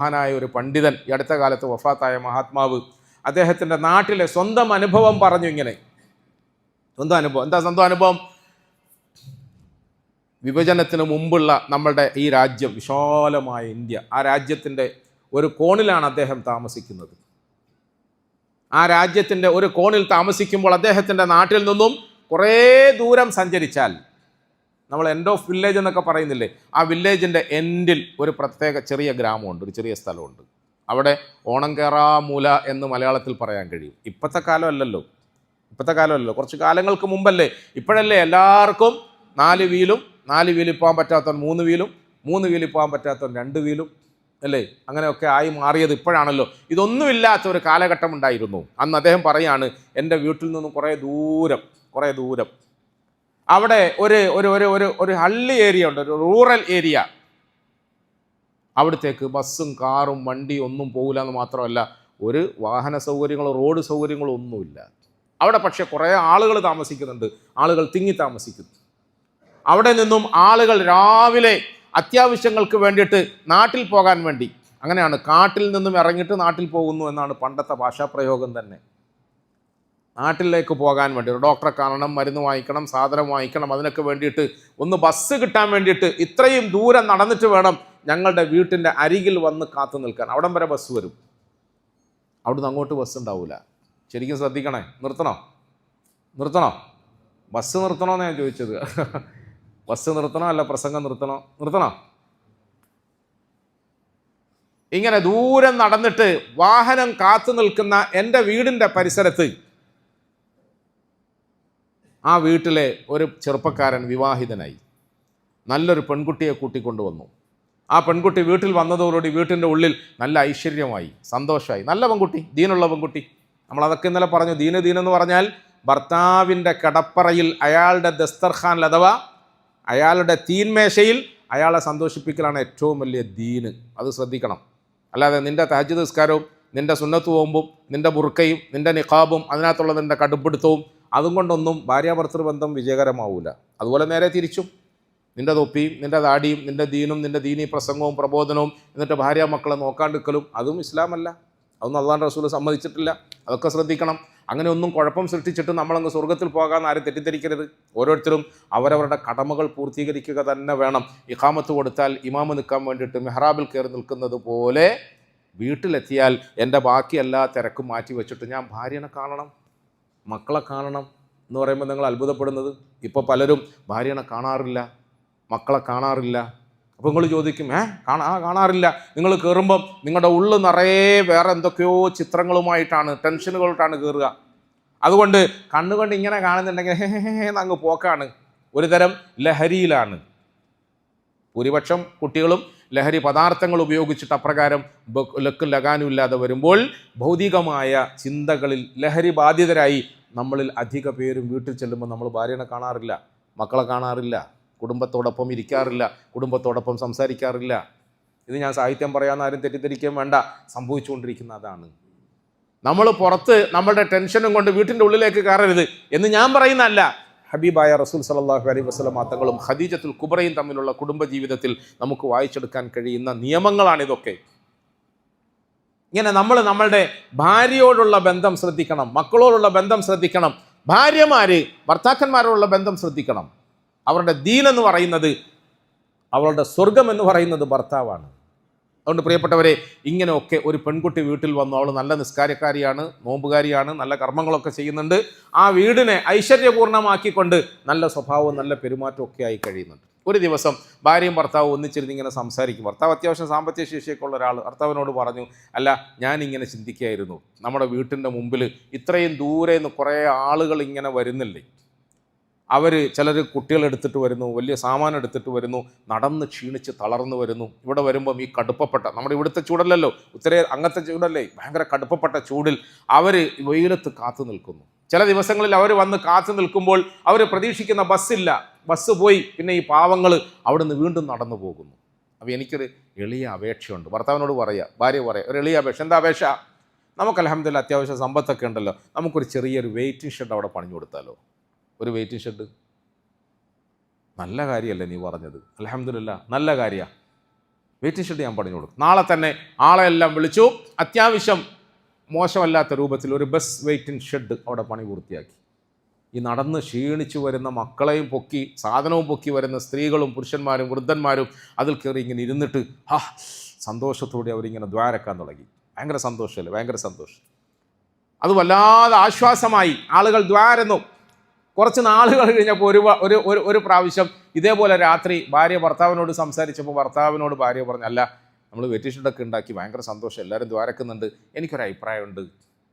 മഹാനായ ഒരു പണ്ഡിതൻ, ഈ അടുത്ത കാലത്ത് വഫാത്തായ മഹാത്മാവ്, അദ്ദേഹത്തിൻ്റെ നാട്ടിലെ സ്വന്തം അനുഭവം പറഞ്ഞു. ഇങ്ങനെ സ്വന്തം അനുഭവം. എന്താ സ്വന്തം അനുഭവം? വിഭജനത്തിന് മുമ്പുള്ള നമ്മളുടെ ഈ രാജ്യം, വിശാലമായ ഇന്ത്യ, ആ രാജ്യത്തിൻ്റെ ഒരു കോണിലാണ് അദ്ദേഹം താമസിക്കുന്നത്. ആ രാജ്യത്തിൻ്റെ ഒരു കോണിൽ താമസിക്കുമ്പോൾ അദ്ദേഹത്തിൻ്റെ നാട്ടിൽ നിന്നും കുറേ ദൂരം സഞ്ചരിച്ചാൽ, നമ്മൾ എൻഡ് ഓഫ് വില്ലേജ് എന്നൊക്കെ പറയുന്നില്ലേ, ആ വില്ലേജിൻ്റെ എൻഡിൽ ഒരു പ്രത്യേക ചെറിയ ഗ്രാമമുണ്ട്, ഒരു ചെറിയ സ്ഥലമുണ്ട്. അവിടെ ഓണംകേറാമൂല എന്ന് മലയാളത്തിൽ പറയാൻ കഴിയും. ഇപ്പോഴത്തെ കാലമല്ലല്ലോ, കുറച്ച് കാലങ്ങൾക്ക് മുമ്പല്ലേ. ഇപ്പോഴല്ലേ എല്ലാവർക്കും 4 വീലും, 4 വീലിൽ പോകാൻ പറ്റാത്തവൻ 3 വീലും, 3 വീലിൽ പോകാൻ പറ്റാത്തവൻ 2 വീലും അല്ലേ, അങ്ങനെയൊക്കെ ആയി മാറിയത് ഇപ്പോഴാണല്ലോ. ഇതൊന്നുമില്ലാത്ത ഒരു കാലഘട്ടം ഉണ്ടായിരുന്നു. അന്ന് അദ്ദേഹം പറയാണ്, എൻ്റെ വീട്ടിൽ നിന്നും കുറേ ദൂരം അവിടെ ഒരു ഹള്ളി ഏരിയ ഉണ്ട്, ഒരു റൂറൽ ഏരിയ. അവിടത്തേക്ക് ബസ്സും കാറും വണ്ടിയും ഒന്നും പോകില്ല എന്ന് മാത്രമല്ല, ഒരു വാഹന സൗകര്യങ്ങളോ റോഡ് സൗകര്യങ്ങളോ ഒന്നുമില്ല. അവിടെ പക്ഷേ കുറേ ആളുകൾ താമസിക്കുന്നുണ്ട്, ആളുകൾ തിങ്ങി താമസിക്കുന്നു. അവിടെ നിന്നും ആളുകൾ രാവിലെ അത്യാവശ്യങ്ങൾക്ക് വേണ്ടിയിട്ട് നാട്ടിൽ പോകാൻ വേണ്ടി, അങ്ങനെയാണ്, കാട്ടിൽ നിന്നും ഇറങ്ങിയിട്ട് നാട്ടിൽ പോകുന്നു എന്നാണ് പണ്ടത്തെ ഭാഷാപ്രയോഗം തന്നെ. നാട്ടിലേക്ക് പോകാൻ വേണ്ടി, ഒരു ഡോക്ടറെ കാണണം, മരുന്ന് വാങ്ങിക്കണം, സാധനം വാങ്ങിക്കണം, അതിനൊക്കെ വേണ്ടിയിട്ട് ഒന്ന് ബസ് കിട്ടാൻ വേണ്ടിയിട്ട് ഇത്രയും ദൂരം നടന്നിട്ട് വേണം ഞങ്ങളുടെ വീട്ടിൻ്റെ അരികിൽ വന്ന് കാത്തു നിൽക്കാൻ. അവിടം വരെ ബസ് വരും, അവിടുന്ന് അങ്ങോട്ട് ബസ് ഉണ്ടാവില്ല. ശരിക്കും ശ്രദ്ധിക്കണേ. നിർത്തണോ ബസ് നിർത്തണോന്ന് ഞാൻ ചോദിച്ചത്. ബസ് നിർത്തണോ അല്ല പ്രസംഗം നിർത്തണോ? ഇങ്ങനെ ദൂരം നടന്നിട്ട് വാഹനം കാത്തു നിൽക്കുന്ന എൻ്റെ വീടിൻ്റെ പരിസരത്ത് ആ വീട്ടിലെ ഒരു ചെറുപ്പക്കാരൻ വിവാഹിതനായി, നല്ലൊരു പെൺകുട്ടിയെ കൂട്ടിക്കൊണ്ടുവന്നു. ആ പെൺകുട്ടി വീട്ടിൽ വന്നതോടുകൂടി വീട്ടിൻ്റെ ഉള്ളിൽ നല്ല ഐശ്വര്യമായി, സന്തോഷമായി. നല്ല പെൺകുട്ടി, ദീനുള്ള പെൺകുട്ടി. നമ്മളതൊക്കെ ഇന്നലെ പറഞ്ഞു. ദീനെന്ന് പറഞ്ഞാൽ ഭർത്താവിൻ്റെ കിടപ്പറയിൽ, അയാളുടെ ദസ്തർഖാനിൽ, അഥവാ അയാളുടെ തീൻമേശയിൽ അയാളെ സന്തോഷിപ്പിക്കലാണ് ഏറ്റവും വലിയ ദീന്. അത് ശ്രദ്ധിക്കണം. അല്ലാതെ നിൻ്റെ തഹജ്ജുദ് നിസ്കാരവും, നിൻ്റെ സുന്നത്ത് നോമ്പും, നിൻ്റെ ബുർക്കയും, നിൻ്റെ നിഖാബും, അതിനകത്തുള്ള നിൻ്റെ കടുപ്പിടുത്തവും, അതും കൊണ്ടൊന്നും ഭാര്യാഭർത്തൃ ബന്ധം വിജയകരമാവില്ല. അതുപോലെ നേരെ തിരിച്ചും, നിൻ്റെ തൊപ്പിയും, നിൻ്റെ താടിയും, നിൻ്റെ ദീനും, നിൻ്റെ ദീനീ പ്രസംഗവും പ്രബോധനവും, എന്നിട്ട് ഭാര്യ മക്കളെ നോക്കാണ്ടിരിക്കലും, അതും ഇസ്ലാമല്ല. അതൊന്നും അള്ളാഹുവിൻ്റെ റസൂൽ സമ്മതിച്ചിട്ടില്ല. അതൊക്കെ ശ്രദ്ധിക്കണം. അങ്ങനെ ഒന്നും കുഴപ്പം സൃഷ്ടിച്ചിട്ട് നമ്മളങ്ങ് സ്വർഗത്തിൽ പോകാമെന്ന് ആരും തെറ്റിദ്ധരിക്കരുത്. ഓരോരുത്തരും അവരവരുടെ കടമകൾ പൂർത്തീകരിക്കുക തന്നെ വേണം. ഇഖാമത്ത് കൊടുത്താൽ ഇമാമ് നിൽക്കാൻ വേണ്ടിയിട്ട് മെഹ്റാബിൽ കയറി നിൽക്കുന്നത് പോലെ വീട്ടിലെത്തിയാൽ എൻ്റെ ബാക്കി എല്ലാ തിരക്കും മാറ്റി വെച്ചിട്ട് ഞാൻ ഭാര്യനെ കാണണം, മക്കളെ കാണണം എന്ന് പറയുമ്പോൾ നിങ്ങൾ അത്ഭുതപ്പെടുന്നത്, ഇപ്പോൾ പലരും ഭാര്യനെ കാണാറില്ല, മക്കളെ കാണാറില്ല. അപ്പോൾ നിങ്ങൾ ചോദിക്കും, കാണാറില്ല. നിങ്ങൾ കയറുമ്പം നിങ്ങളുടെ ഉള്ളു നിറയെ വേറെ എന്തൊക്കെയോ ചിത്രങ്ങളുമായിട്ടാണ്, ടെൻഷനുകളായിട്ടാണ് കയറുക. അതുകൊണ്ട് കണ്ണുകൊണ്ട് ഇങ്ങനെ കാണുന്നുണ്ടെങ്കിൽ അങ്ങ് പോക്കാണ്, ഒരു തരം ലഹരിയിലാണ്. ഭൂരിപക്ഷം കുട്ടികളും ലഹരി പദാർത്ഥങ്ങൾ ഉപയോഗിച്ചിട്ട് അപ്രകാരം ലക്കും ലഗാനും ഇല്ലാതെ വരുമ്പോൾ ഭൗതികമായ ചിന്തകളിൽ ലഹരി ബാധിതരായി നമ്മളിൽ അധിക പേരും വീട്ടിൽ ചെല്ലുമ്പോൾ നമ്മൾ ഭാര്യനെ കാണാറില്ല, മക്കളെ കാണാറില്ല, കുടുംബത്തോടൊപ്പം ഇരിക്കാറില്ല, കുടുംബത്തോടൊപ്പം സംസാരിക്കാറില്ല. ഇത് ഞാൻ സാഹിത്യം പറയാമെന്ന് ആരും തെറ്റിദ്ധരിക്കാൻ വേണ്ട, സംഭവിച്ചുകൊണ്ടിരിക്കുന്ന അതാണ്. നമ്മൾ പുറത്ത് നമ്മളുടെ ടെൻഷനും കൊണ്ട് വീട്ടിൻ്റെ ഉള്ളിലേക്ക് കയറരുത് എന്ന് ഞാൻ പറയുന്നതല്ല. ഹബീബായ റസൂൽ സല്ലല്ലാഹു അലൈഹി വസല്ലം തങ്ങളും ഖദീജത്തുൽ കുബ്രയും തമ്മിലുള്ള കുടുംബജീവിതത്തിൽ നമുക്ക് വായിച്ചെടുക്കാൻ കഴിയുന്ന നിയമങ്ങളാണിതൊക്കെ. ഇങ്ങനെ നമ്മൾ നമ്മളുടെ ഭാര്യയോടുള്ള ബന്ധം ശ്രദ്ധിക്കണം, മക്കളോടുള്ള ബന്ധം ശ്രദ്ധിക്കണം, ഭാര്യമാർ ഭർത്താക്കന്മാരോടുള്ള ബന്ധം ശ്രദ്ധിക്കണം. അവരുടെ ദീൻ എന്ന് പറയുന്നത്, അവളുടെ സ്വർഗം എന്ന് പറയുന്നത് ഭർത്താവാണ്. അതുകൊണ്ട് പ്രിയപ്പെട്ടവരെ, ഇങ്ങനെയൊക്കെ ഒരു പെൺകുട്ടി വീട്ടിൽ വന്നു, അവൾ നല്ല നിസ്കാരക്കാരിയാണ്, നോമ്പുകാരിയാണ്, നല്ല കർമ്മങ്ങളൊക്കെ ചെയ്യുന്നുണ്ട്, ആ വീടിനെ ഐശ്വര്യപൂർണ്ണമാക്കിക്കൊണ്ട് നല്ല സ്വഭാവവും നല്ല പെരുമാറ്റവും ഒക്കെ ആയി കഴിയുന്നുണ്ട്. ഒരു ദിവസം ഭാര്യയും ഭർത്താവും ഒന്നിച്ചിരുന്ന് ഇങ്ങനെ സംസാരിക്കും. ഭർത്താവ് അത്യാവശ്യം സാമ്പത്തിക ശേഷിയൊക്കെ ഉള്ള ഒരാൾ ഭർത്താവിനോട് പറഞ്ഞു, അല്ല, ഞാനിങ്ങനെ ചിന്തിക്കുകയായിരുന്നു, നമ്മുടെ വീട്ടിൻ്റെ മുമ്പിൽ ഇത്രയും ദൂരെ നിന്ന് കുറേ ആളുകൾ ഇങ്ങനെ വരുന്നില്ലേ, അവർ ചിലർ കുട്ടികളെടുത്തിട്ട് വരുന്നു, വലിയ സാമാനം എടുത്തിട്ട് വരുന്നു, നടന്ന് ക്ഷീണിച്ച് തളർന്നു വരുന്നു. ഇവിടെ വരുമ്പം ഈ കടുപ്പപ്പെട്ട, നമ്മുടെ ഇവിടുത്തെ ചൂടല്ലല്ലോ, അങ്ങനത്തെ ചൂടല്ലേ, ഭയങ്കര കടുപ്പപ്പെട്ട ചൂടിൽ അവർ വെയിലത്ത് കാത്തു നിൽക്കുന്നു. ചില ദിവസങ്ങളിൽ അവർ വന്ന് കാത്തു നിൽക്കുമ്പോൾ അവർ പ്രതീക്ഷിക്കുന്ന ബസ്സില്ല, ബസ് പോയി, പിന്നെ ഈ പാവങ്ങൾ അവിടെ നിന്ന് വീണ്ടും നടന്നു പോകുന്നു. അപ്പോൾ എനിക്കൊരു എളിയ അപേക്ഷയുണ്ട്, ഭർത്താവിനോട് ഭാര്യ പറയുക, ഒരു എളിയ അപേക്ഷ. എന്താ അപേക്ഷ? നമുക്ക് അൽഹംദുലില്ലാ അത്യാവശ്യം സമ്പത്തൊക്കെ ഉണ്ടല്ലോ, നമുക്കൊരു ചെറിയൊരു വെയിറ്റിംഗ് ഷെഡ് അവിടെ പണിഞ്ഞു കൊടുത്താലോ? ഒരു വെയിറ്റിംഗ് ഷെഡ്. നല്ല കാര്യമല്ലേ നീ പറഞ്ഞത്? അൽഹംദുലില്ലാ, നല്ല കാര്യമാണ്. വെയിറ്റിംഗ് ഷെഡ് ഞാൻ പണിഞ്ഞു കൊടുക്കും. നാളെ തന്നെ ആളെ എല്ലാം വിളിച്ചു. അത്യാവശ്യം മോശമല്ലാത്ത രൂപത്തിൽ ഒരു ബസ് വെയിറ്റിംഗ് ഷെഡ് അവിടെ പണി പൂർത്തിയാക്കി. ഈ നടന്ന് ക്ഷീണിച്ചു വരുന്ന മക്കളെയും പൊക്കി സാധനവും പൊക്കി വരുന്ന സ്ത്രീകളും പുരുഷന്മാരും വൃദ്ധന്മാരും അതിൽ കയറി ഇങ്ങനെ ഇരുന്നിട്ട് സന്തോഷത്തോടെ അവരിങ്ങനെ ദ്വാരക്കാൻ തുടങ്ങി. ഭയങ്കര സന്തോഷമല്ലേ, ഭയങ്കര സന്തോഷം. അത് വല്ലാതെ ആശ്വാസമായി. ആളുകൾ ദ്വാരുന്നു. കുറച്ച് നാളുകൾ കഴിഞ്ഞപ്പോൾ ഒരു പ്രാവശ്യം ഇതേപോലെ രാത്രി ഭാര്യ ഭർത്താവിനോട് സംസാരിച്ചപ്പോൾ ഭർത്താവിനോട് ഭാര്യ പറഞ്ഞു, അല്ല നമ്മൾ വെയിറ്റിംഗ് ഷെഡൊക്കെ ഉണ്ടാക്കി ഭയങ്കര സന്തോഷം, എല്ലാവരും ദ്വാരക്കുന്നുണ്ട്, എനിക്കൊരു അഭിപ്രായമുണ്ട്,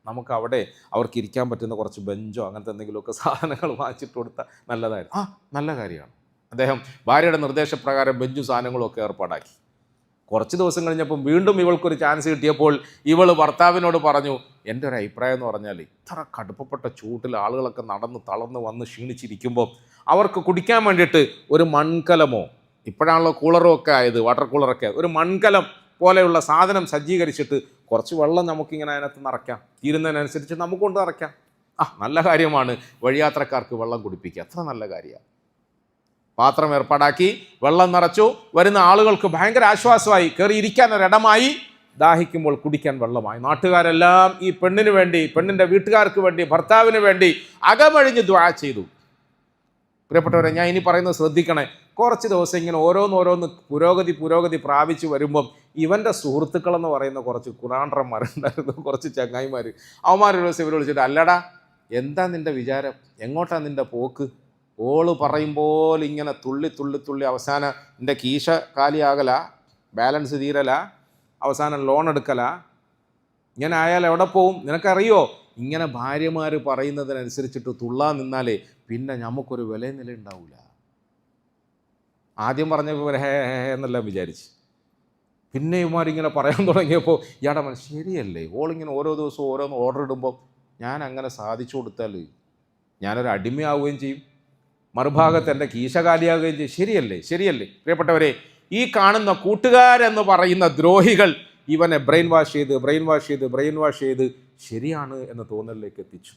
നമുക്ക് അവിടെ അവർക്ക് ഇരിക്കാൻ പറ്റുന്ന കുറച്ച് ബെഞ്ചോ അങ്ങനത്തെ എന്തെങ്കിലുമൊക്കെ സാധനങ്ങൾ വാങ്ങിച്ചിട്ട് കൊടുത്താൽ നല്ലതായിരുന്നു. നല്ല കാര്യമാണ്. അദ്ദേഹം ഭാര്യയുടെ നിർദ്ദേശപ്രകാരം ബെഞ്ചും സാധനങ്ങളും ഒക്കെ ഏർപ്പാടാക്കി. കുറച്ച് ദിവസം കഴിഞ്ഞപ്പം വീണ്ടും ഇവൾക്കൊരു ചാൻസ് കിട്ടിയപ്പോൾ ഇവൾ ഭർത്താവിനോട് പറഞ്ഞു, എൻ്റെ ഒരു അഭിപ്രായം എന്ന് പറഞ്ഞാൽ ഇത്ര കടുപ്പപ്പെട്ട ചൂട്ടിൽ ആളുകളൊക്കെ നടന്ന് തളർന്ന് വന്ന് ക്ഷീണിച്ചിരിക്കുമ്പോൾ അവർക്ക് കുടിക്കാൻ വേണ്ടിയിട്ട് ഒരു മൺകലമോ, ഇപ്പോഴാണല്ലോ കൂളറും ഒക്കെ ആയത്, വാട്ടർ കൂളറൊക്കെ ആയത്, ഒരു മൺകലം പോലെയുള്ള സാധനം സജ്ജീകരിച്ചിട്ട് കുറച്ച് വെള്ളം നമുക്കിങ്ങനെ അതിനകത്ത് നിറയ്ക്കാം, തീരുന്നതിനനുസരിച്ച് നമുക്ക് കൊണ്ട് നിറയ്ക്കാം. നല്ല കാര്യമാണ്. വഴിയാത്രക്കാർക്ക് വെള്ളം കുടിപ്പിക്കുക, അത്ര നല്ല കാര്യമാണ്. പാത്രം ഏർപ്പാടാക്കി, വെള്ളം നിറച്ചു. വരുന്ന ആളുകൾക്ക് ഭയങ്കര ആശ്വാസമായി, കയറി ഇരിക്കാൻ ഒരിടമായി, ദാഹിക്കുമ്പോൾ കുടിക്കാൻ വെള്ളമായി. നാട്ടുകാരെല്ലാം ഈ പെണ്ണിന് വേണ്ടി, പെണ്ണിൻ്റെ വീട്ടുകാർക്ക് വേണ്ടി, ഭർത്താവിന് വേണ്ടി അകമഴിഞ്ഞ് ദുആ ചെയ്തു. പ്രിയപ്പെട്ടവരെ, ഞാൻ ഇനി പറയുന്നത് ശ്രദ്ധിക്കണേ. കുറച്ച് ദിവസം ഇങ്ങനെ ഓരോന്നോരോന്ന് പുരോഗതി പ്രാപിച്ച് വരുമ്പം ഇവൻ്റെ സുഹൃത്തുക്കളെന്ന് പറയുന്ന കുറച്ച് കുറാണ്ടന്മാരുണ്ടായിരുന്നു, കുറച്ച് ചങ്ങായിമാർ. അവന്മാരൊരു ദിവസം ഇവർ വിളിച്ചിട്ട്, അല്ലടാ എന്താ നിൻ്റെ വിചാരം, എങ്ങോട്ടാണ് നിൻ്റെ പോക്ക്? ഓള് പറയുമ്പോൾ ഇങ്ങനെ തുള്ളി അവസാനം എൻ്റെ കീശ കാലിയാകല, ബാലൻസ് തീരല, അവസാനം ലോൺ എടുക്കല, ഇങ്ങനെ ആയാൽ എവിടെ പോവും? നിനക്കറിയോ? ഇങ്ങനെ ഭാര്യമാർ പറയുന്നതിനനുസരിച്ചിട്ട് തുള്ളാൻ നിന്നാലേ പിന്നെ നമുക്കൊരു വില നില ഉണ്ടാവില്ല. ആദ്യം പറഞ്ഞപ്പോൾ ഹേ എന്നെല്ലാം വിചാരിച്ച്, പിന്നെ ഇവന്മാരിങ്ങനെ പറയാൻ തുടങ്ങിയപ്പോൾ ഇയാളുടെ മനസ്സ് ശരിയല്ലേ, ഓളിങ്ങനെ ഓരോ ദിവസവും ഓരോന്ന് ഓർഡർ ഇടുമ്പോൾ ഞാൻ അങ്ങനെ സാധിച്ചു കൊടുത്താൽ ഞാനൊരു അടിമയാവുകയും ചെയ്യും, മറുഭാഗത്ത് എൻ്റെ കീശ കാലിയാവുകയും ചെയ്യും. ശരിയല്ലേ? പ്രിയപ്പെട്ടവരെ, ഈ കാണുന്ന കൂട്ടുകാരെന്ന് പറയുന്ന ദ്രോഹികൾ ഇവനെ ബ്രെയിൻ വാഷ് ചെയ്ത് ശരിയാണ് എന്ന തോന്നലിലേക്ക് എത്തിച്ചു.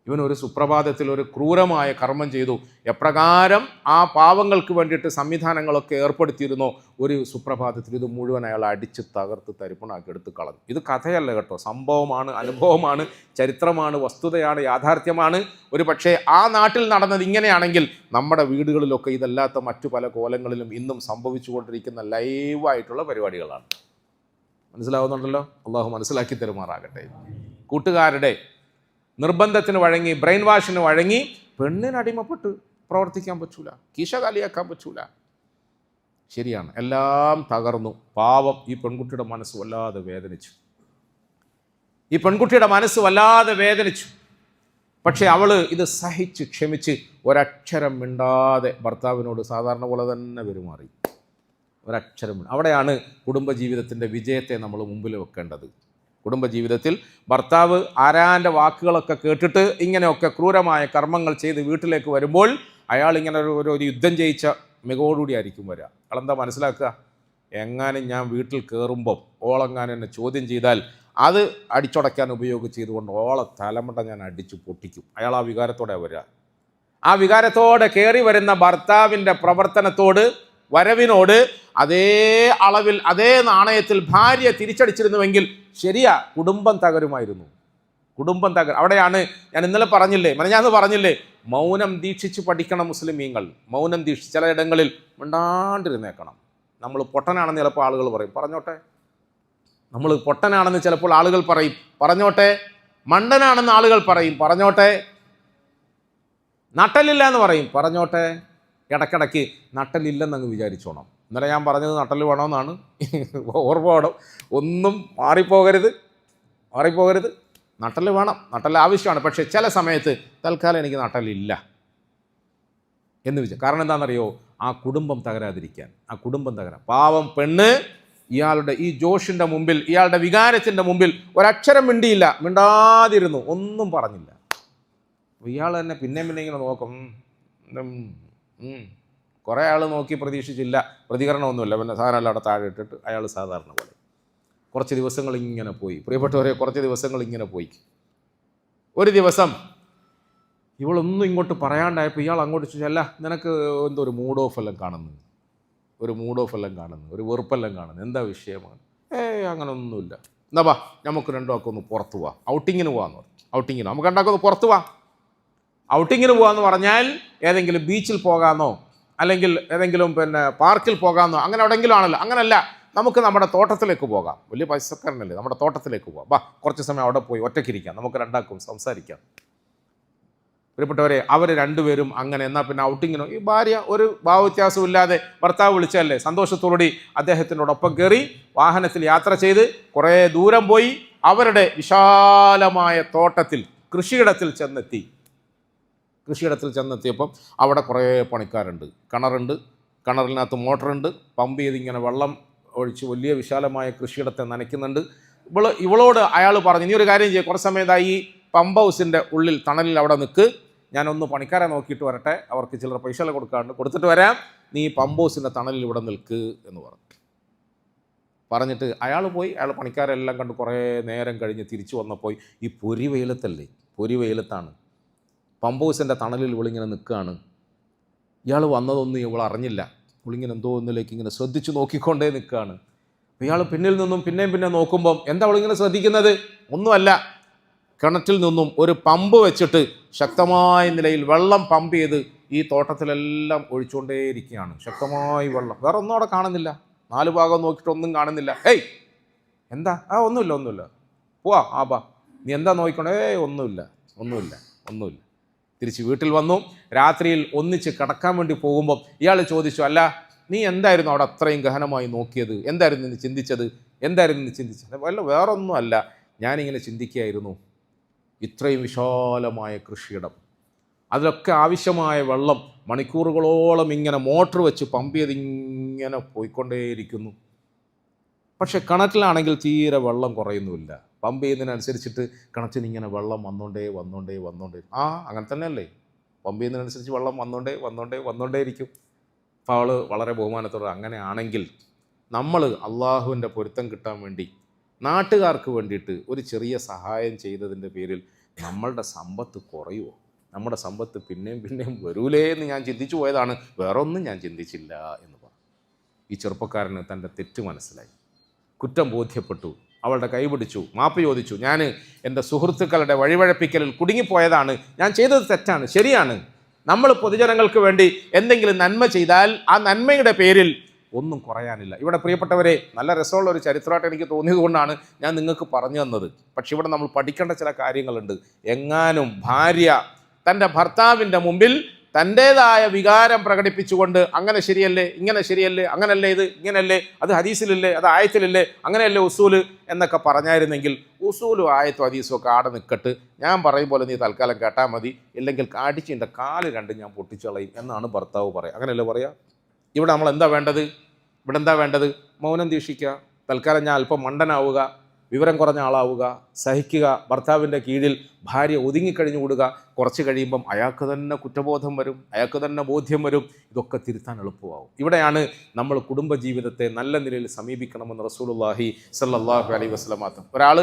ഇവനൊരു സുപ്രഭാതത്തിൽ ഒരു ക്രൂരമായ കർമ്മം ചെയ്തു. എപ്രകാരം ആ പാവങ്ങൾക്ക് വേണ്ടിയിട്ട് സംവിധാനങ്ങളൊക്കെ ഏർപ്പെടുത്തിയിരുന്നോ, ഒരു സുപ്രഭാതത്തിൽ ഇത് മുഴുവൻ അയാൾ അടിച്ച് തകർത്ത് തരിപ്പണാക്കി എടുത്ത് കളഞ്ഞു. ഇത് കഥയല്ല കേട്ടോ, സംഭവമാണ്, അനുഭവമാണ്, ചരിത്രമാണ്, വസ്തുതയാണ്, യാഥാർത്ഥ്യമാണ്. ഒരു പക്ഷേ ആ നാട്ടിൽ നടന്നത് ഇങ്ങനെയാണെങ്കിൽ നമ്മുടെ വീടുകളിലൊക്കെ ഇതല്ലാത്ത മറ്റു പല കോലങ്ങളിലും ഇന്നും സംഭവിച്ചുകൊണ്ടിരിക്കുന്ന ലൈവായിട്ടുള്ള പരിപാടികളാണ്. മനസ്സിലാവുന്നുണ്ടല്ലോ? അള്ളാഹു മനസ്സിലാക്കി തരുമാറാകട്ടെ. കൂട്ടുകാരുടെ നിർബന്ധത്തിന് വഴങ്ങി, ബ്രെയിൻ വാഷിന് വഴങ്ങി പെണ്ണിനടിമപ്പെട്ട് പ്രവർത്തിക്കാൻ പറ്റൂല, കീശ കാലിയാക്കാൻ പറ്റൂല. ശരിയാണ്, എല്ലാം തകർന്നു. പാവം ഈ പെൺകുട്ടിയുടെ മനസ്സ് വല്ലാതെ വേദനിച്ചു. പക്ഷേ അവൾ ഇത് സഹിച്ച് ക്ഷമിച്ച് ഒരക്ഷരം മിണ്ടാതെ ഭർത്താവിനോട് സാധാരണ പോലെ തന്നെ പെരുമാറി. ഒരക്ഷരം. അവിടെയാണ് കുടുംബജീവിതത്തിൻ്റെ വിജയത്തെ നമ്മൾ മുമ്പിൽ വെക്കേണ്ടത്. കുടുംബജീവിതത്തിൽ ഭർത്താവ് ആരാൻ്റെ വാക്കുകളൊക്കെ കേട്ടിട്ട് ഇങ്ങനെയൊക്കെ ക്രൂരമായ കർമ്മങ്ങൾ ചെയ്ത് വീട്ടിലേക്ക് വരുമ്പോൾ അയാൾ ഇങ്ങനെ ഒരു യുദ്ധം ജയിച്ച മികവോടുകൂടി ആയിരിക്കും വരിക. അയാളെന്താ മനസ്സിലാക്കുക? എങ്ങാനും ഞാൻ വീട്ടിൽ കയറുമ്പം ഓളെങ്ങാനും എന്നെ ചോദ്യം ചെയ്താൽ അത് അടിച്ചുടയ്ക്കാൻ ഉപയോഗിച്ചതുകൊണ്ട് ഓളെ തലമുണ്ട ഞാൻ അടിച്ചു പൊട്ടിക്കും. അയാൾ ആ വികാരത്തോടെ വരിക. ആ വികാരത്തോടെ കയറി വരുന്ന ഭർത്താവിൻ്റെ പ്രവർത്തനത്തോട്, വരവിനോട് അതേ അളവിൽ, അതേ നാണയത്തിൽ ഭാര്യ തിരിച്ചടിച്ചിരുന്നുവെങ്കിൽ ശരിയാ, കുടുംബം തകരുമായിരുന്നു. അവിടെയാണ് ഞാൻ ഇന്നലെ പറഞ്ഞില്ലേ, മൗനം ദീക്ഷിച്ച് പഠിക്കണം മുസ്ലിമീങ്ങൾ. മൗനം ദീക്ഷിച്ച് ചില ഇടങ്ങളിൽ മിണ്ടാണ്ടിരുന്നേക്കണം. നമ്മൾ പൊട്ടനാണെന്ന് ചിലപ്പോൾ ആളുകൾ പറയും, പറഞ്ഞോട്ടെ. നമ്മൾ പൊട്ടനാണെന്ന് ചിലപ്പോൾ ആളുകൾ പറയും, പറഞ്ഞോട്ടെ. മണ്ടനാണെന്ന് ആളുകൾ പറയും, പറഞ്ഞോട്ടെ. നട്ടലില്ല എന്ന് പറയും, പറഞ്ഞോട്ടെ. ഇടയ്ക്കിടയ്ക്ക് നട്ടലില്ലെന്നങ്ങ് വിചാരിച്ചോണം. ഇന്നലെ ഞാൻ പറഞ്ഞത് നട്ടൽ വേണമെന്നാണ്, ഓർമ്മ വേണം. ഒന്നും മാറിപ്പോകരുത്. നട്ടൽ വേണം, നട്ടൽ ആവശ്യമാണ്. പക്ഷേ ചില സമയത്ത് തൽക്കാലം എനിക്ക് നട്ടലില്ല എന്ന് വിചാരിച്ചു. കാരണം എന്താണെന്നറിയോ? ആ കുടുംബം തകരാതിരിക്കാൻ. പാവം പെണ്ണ് ഇയാളുടെ ഈ ജോഷിൻ്റെ മുമ്പിൽ, ഇയാളുടെ വികാരത്തിൻ്റെ മുമ്പിൽ ഒരക്ഷരം മിണ്ടാതിരുന്നു, ഒന്നും പറഞ്ഞില്ല. ഇയാൾ തന്നെ പിന്നെ ഇങ്ങനെ നോക്കും. കുറേ ആൾ നോക്കി പ്രതീക്ഷിച്ചില്ല, പ്രതികരണമൊന്നുമില്ല. പിന്നെ സാധനം അവിടെ താഴെ ഇട്ടിട്ട് അയാൾ സാധാരണ പോലെ. കുറച്ച് ദിവസങ്ങൾ ഇങ്ങനെ പോയി. പ്രിയപ്പെട്ടവരെ, ഒരു ദിവസം ഇവളൊന്നും ഇങ്ങോട്ട് പറയാണ്ടായപ്പോൾ ഇയാൾ അങ്ങോട്ട് ചോദിച്ചു, അല്ല നിനക്ക് എന്തോ ഒരു മൂഡ് ഓഫ് എല്ലാം കാണുന്നു, ഒരു മൂഡ് ഓഫ് എല്ലാം കാണുന്നു, ഒരു വെറുപ്പെല്ലാം കാണുന്നു, എന്താ വിഷയമാണ്? അങ്ങനെ ഒന്നുമില്ല, എന്നാ വാ നമുക്ക് രണ്ടുമൊക്കെ ഒന്ന് പുറത്ത് പോവാം, ഔട്ടിങ്ങിന് പോകാമെന്ന് പറഞ്ഞു. ഔട്ടിങ്ങിന് നമുക്ക് രണ്ടാക്കൊന്ന് പുറത്ത് പോവാം. ഔട്ടിങ്ങിന് പോകാമെന്ന് പറഞ്ഞാൽ ഏതെങ്കിലും ബീച്ചിൽ പോകാമെന്നോ അല്ലെങ്കിൽ ഏതെങ്കിലും പാർക്കിൽ പോകാമെന്നോ അങ്ങനെ എവിടെയെങ്കിലും ആണല്ലോ. അങ്ങനല്ല, നമുക്ക് നമ്മുടെ തോട്ടത്തിലേക്ക് പോകാം. വലിയ പൈസക്കാരനല്ലേ, നമ്മുടെ തോട്ടത്തിലേക്ക് പോകാം, വാ കുറച്ച് സമയം അവിടെ പോയി ഒറ്റയ്ക്കിരിക്കാം, നമുക്ക് രണ്ടാക്കും സംസാരിക്കാം. പ്രിയപ്പെട്ടവരെ, അവർ രണ്ടുപേരും അങ്ങനെ. എന്നാൽ പിന്നെ ഔട്ടിങ്ങിനോ ഈ ഭാര്യ ഒരു ഭാവവ്യത്യാസവും ഇല്ലാതെ ഭർത്താവ് വിളിച്ചല്ലേ സന്തോഷത്തോടുകൂടി അദ്ദേഹത്തിനോടൊപ്പം കയറി വാഹനത്തിൽ യാത്ര ചെയ്ത് കുറേ ദൂരം പോയി അവരുടെ വിശാലമായ തോട്ടത്തിൽ കൃഷിയിടത്തിൽ ചെന്നെത്തിയപ്പം അവിടെ കുറേ പണിക്കാരുണ്ട്, കിണറുണ്ട്, കിണറിനകത്ത് മോട്ടറുണ്ട്, പമ്പ് ചെയ്ത് ഇങ്ങനെ വെള്ളം ഒഴിച്ച് വലിയ വിശാലമായ കൃഷിയിടത്തെ നനയ്ക്കുന്നുണ്ട്. ഇവളോട് അയാൾ പറഞ്ഞു, നീ ഒരു കാര്യം ചെയ്യുക, കുറച്ച് സമയത്തായി ഈ പമ്പ് ഹൗസിൻ്റെ ഉള്ളിൽ തണലിൽ അവിടെ നിൽക്ക്, ഞാനൊന്ന് പണിക്കാരെ നോക്കിയിട്ട് വരട്ടെ, അവർക്ക് ചിലർ പൈസ കൊടുത്തിട്ട് വരാം, നീ പമ്പ് ഹൗസിൻ്റെ തണലിൽ ഇവിടെ നിൽക്ക് എന്ന് പറഞ്ഞിട്ട് അയാൾ പോയി. അയാൾ പണിക്കാരെല്ലാം കണ്ട് കുറേ നേരം കഴിഞ്ഞ് തിരിച്ചു വന്നപ്പോൾ ഈ പൊരി വെയിലത്താണ്, പമ്പ് ഹൗസിൻ്റെ തണലിൽ ഇവളിങ്ങനെ നിൽക്കുകയാണ്. ഇയാൾ വന്നതൊന്നും ഇവൾ അറിഞ്ഞില്ല. ഇവളിങ്ങനെ എന്തോ ഒന്നിലേക്ക് ഇങ്ങനെ ശ്രദ്ധിച്ച് നോക്കിക്കൊണ്ടേ നിൽക്കുകയാണ്. ഇയാൾ പിന്നിൽ നിന്നും പിന്നെ നോക്കുമ്പം എന്താ അവളിങ്ങനെ ശ്രദ്ധിക്കുന്നത്? ഒന്നുമല്ല, കിണറ്റിൽ നിന്നും ഒരു പമ്പ് വെച്ചിട്ട് ശക്തമായ നിലയിൽ വെള്ളം പമ്പ് ചെയ്ത് ഈ തോട്ടത്തിലെല്ലാം ഒഴിച്ചുകൊണ്ടേയിരിക്കുകയാണ്. ശക്തമായി വെള്ളം, വേറെ ഒന്നും അവിടെ കാണുന്നില്ല, 4 ഭാഗം നോക്കിയിട്ടൊന്നും കാണുന്നില്ല. എന്താ? ഒന്നുമില്ല, പോവാ, ബാ, നീ എന്താ നോക്കിക്കൊണ്ടേ? ഒന്നുമില്ല. തിരിച്ച് വീട്ടിൽ വന്നു. രാത്രിയിൽ ഒന്നിച്ച് കിടക്കാൻ വേണ്ടി പോകുമ്പം ഇയാൾ ചോദിച്ചു, അല്ല നീ എന്തായിരുന്നു അവിടെ അത്രയും ഗഹനമായി നോക്കിയത്? എന്തായിരുന്നു നീ ചിന്തിച്ചത്? വല്ല വേറൊന്നും അല്ല, ഞാനിങ്ങനെ ചിന്തിക്കുകയായിരുന്നു, ഇത്രയും വിശാലമായ കൃഷിയിടം, അതിലൊക്കെ ആവശ്യമായ വെള്ളം മണിക്കൂറുകളോളം ഇങ്ങനെ മോട്ടർ വെച്ച് പമ്പ് ചെയ്ത് ഇങ്ങനെ പോയിക്കൊണ്ടേയിരിക്കുന്നു. പക്ഷെ കിണറ്റിലാണെങ്കിൽ തീരെ വെള്ളം കുറയുന്നുമില്ല. പമ്പ് ചെയ്യുന്നതിനനുസരിച്ചിട്ട് കിണറ്റിന് ഇങ്ങനെ വെള്ളം വന്നുകൊണ്ടേ അങ്ങനെ തന്നെയല്ലേ, പമ്പ് ചെയ്യുന്നതിനനുസരിച്ച് വെള്ളം വന്നുകൊണ്ടേ ഇരിക്കും. അപ്പോൾ അവൾ വളരെ ബഹുമാനത്തോടെ, അങ്ങനെയാണെങ്കിൽ നമ്മൾ അള്ളാഹുവിൻ്റെ പൊരുത്തം കിട്ടാൻ വേണ്ടി നാട്ടുകാർക്ക് വേണ്ടിയിട്ട് ഒരു ചെറിയ സഹായം ചെയ്തതിൻ്റെ പേരിൽ നമ്മളുടെ സമ്പത്ത് കുറയുമോ? നമ്മുടെ സമ്പത്ത് പിന്നെയും വരൂലേ എന്ന് ഞാൻ ചിന്തിച്ചു പോയതാണ്, വേറൊന്നും ഞാൻ ചിന്തിച്ചില്ല എന്ന് പറഞ്ഞു. ഈ ചെറുപ്പക്കാരന് തൻ്റെ തെറ്റ് മനസ്സിലായി, കുറ്റം ബോധ്യപ്പെട്ടു, അവളുടെ കൈ പിടിച്ചു, മാപ്പ് ചോദിച്ചു. ഞാൻ എൻ്റെ സുഹൃത്തുക്കളുടെ വഴിവഴപ്പിക്കലിൽ കുടുങ്ങിപ്പോയതാണ്, ഞാൻ ചെയ്തത് തെറ്റാണ്, ശരിയാണ്. നമ്മൾ പൊതുജനങ്ങൾക്ക് വേണ്ടി എന്തെങ്കിലും നന്മ ചെയ്താൽ ആ നന്മയുടെ പേരിൽ ഒന്നും കുറയാനില്ല. ഇവിടെ പ്രിയപ്പെട്ടവരെ, നല്ല രസമുള്ള ഒരു ചരിത്രമായിട്ട് എനിക്ക് തോന്നിയത് കൊണ്ടാണ് ഞാൻ നിങ്ങൾക്ക് പറഞ്ഞു തന്നത്. പക്ഷെ ഇവിടെ നമ്മൾ പഠിക്കേണ്ട ചില കാര്യങ്ങളുണ്ട്. എങ്ങാനും ഭാര്യ തൻ്റെ ഭർത്താവിൻ്റെ മുമ്പിൽ തൻ്റേതായ വികാരം പ്രകടിപ്പിച്ചുകൊണ്ട് അങ്ങനെ ശരിയല്ലേ, ഇങ്ങനെ ശരിയല്ലേ, അങ്ങനല്ലേ, ഇത് ഇങ്ങനല്ലേ, അത് ഹദീസിലില്ലേ, അത് ആയത്തിലില്ലേ, അങ്ങനെയല്ലേ ഉസൂല് എന്നൊക്കെ പറഞ്ഞായിരുന്നെങ്കിൽ ഉസൂലും ആയത്തും ഹദീസും ഒക്കെ ആടെ നിൽക്കട്ട്, ഞാൻ പറയും പോലെ നീ തൽക്കാലം കേട്ടാൽ മതി, ഇല്ലെങ്കിൽ അടിച്ച് എൻ്റെ കാല് രണ്ടും ഞാൻ പൊട്ടിച്ചു കളയും എന്നാണ് ഭർത്താവ് പറയുക. അങ്ങനെയല്ലേ പറയാം? ഇവിടെ നമ്മൾ എന്താ വേണ്ടത്? മൗനം ദീക്ഷിക്കുക, തൽക്കാലം ഞാൻ അല്പം മണ്ടനാവുക, വിവരം കുറഞ്ഞ ആളാവുക, സഹിക്കുക, ഭർത്താവിൻ്റെ കീഴിൽ ഭാര്യ ഒതുങ്ങിക്കഴിഞ്ഞു കൂടുക. കുറച്ച് കഴിയുമ്പം അയാൾക്ക് തന്നെ കുറ്റബോധം വരും, അയാൾക്ക് തന്നെ ബോധ്യം വരും, ഇതൊക്കെ തിരുത്താൻ എളുപ്പമാവും. ഇവിടെയാണ് നമ്മൾ കുടുംബജീവിതത്തെ നല്ല നിലയിൽ സമീപിക്കണമെന്ന് റസൂലുള്ളാഹി സ്വല്ലല്ലാഹു അലൈഹി വസല്ലം. ഒരാൾ